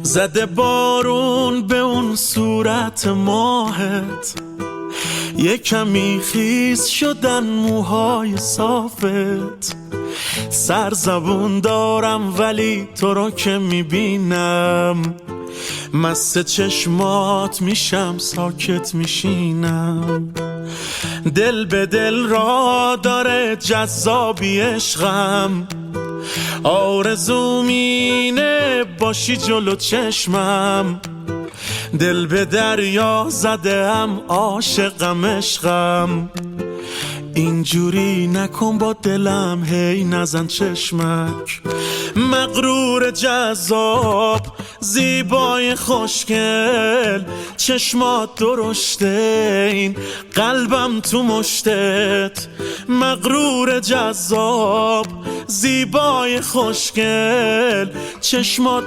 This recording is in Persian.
زده بارون به اون صورت ماهت، یه کمی خیس شدن موهای صافت. سرزبون دارم ولی تو رو که میبینم، مست چشمات میشم ساکت میشینم. دل به دل را داره جذابی عشقم، آرزوم اینه باشی جلو چشمم. دل به دریا زدم عاشقم عشقم، اینجوری نکن با دلم هی نزن چشمک. مغرور جذاب زیبای خوشگل، چشمات درشته این قلبم تو مشتت. مغرور جذاب زیبای خوشگل، چشمات